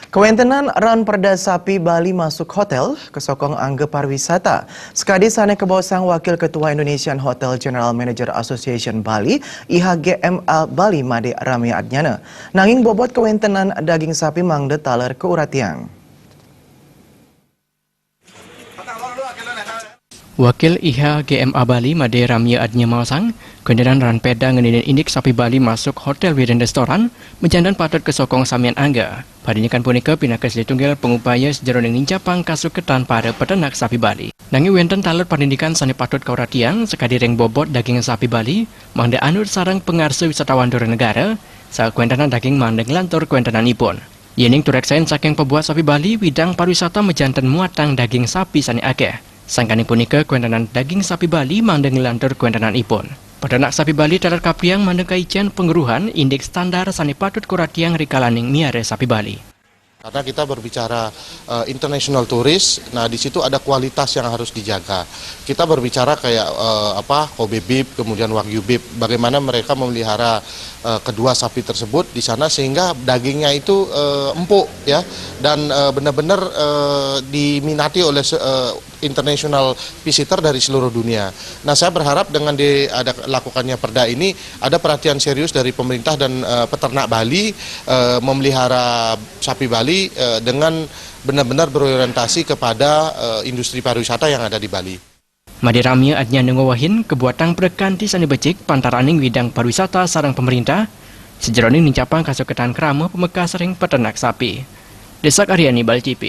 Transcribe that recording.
Kewentenan ran perda sapi Bali masuk hotel, kesokong angge pariwisata. Sekadi sana kebosang Wakil Ketua Indonesian Hotel General Manager Association Bali, IHGMA Bali Made Rami Adnyana. Nanging bobot kewentenan daging sapi mangde taler ke Uratiang. Wakil IHGMA Bali Made Ramya Adnya Mausang, kendaraan ranpeda ngeninin indik sapi Bali masuk hotel dan restoran, menjandan patut kesokong samian angga. Padinyakan punika pinakes ditunggal pengupaya sejeroning nincapang kasuketan para peternak sapi Bali. Nangi wenten taler pendidikan sani patut kauratian, sekadi reng bobot daging sapi Bali, mangda anur sarang pengarsu wisatawan dora negara, saat kuentenan daging mandeng lantur kuentenan ipun. Yening tureksain saking pebuat sapi Bali, widang pariwisata menjantan muatang daging sapi sani akeh. Sangkani punika kuentenan daging sapi Bali mandeng lantur kuentenan ipun. Peternak sapi Bali talar kapriang mandeng kaicen pengeruhan indeks standar sani patut kuratiang rikalaning miare sapi Bali. Karena kita berbicara international tourist, nah di situ ada kualitas yang harus dijaga. Kita berbicara kayak Kobe beef, kemudian Wagyu beef, bagaimana mereka memelihara kedua sapi tersebut di sana sehingga dagingnya itu empuk ya dan benar-benar diminati oleh international visitor dari seluruh dunia. Nah, saya berharap dengan ada lakukannya perda ini ada perhatian serius dari pemerintah dan peternak Bali memelihara sapi Bali dengan benar-benar berorientasi kepada industri pariwisata yang ada di Bali. Made Ramya Adnya nengowahin kebuatan perkanti sani becik pantaraning widang pariwisata sarang pemerintah sejeroning nincapang kasuketan krama pemekas sering peternak sapi. Desak Aryani Bali TV.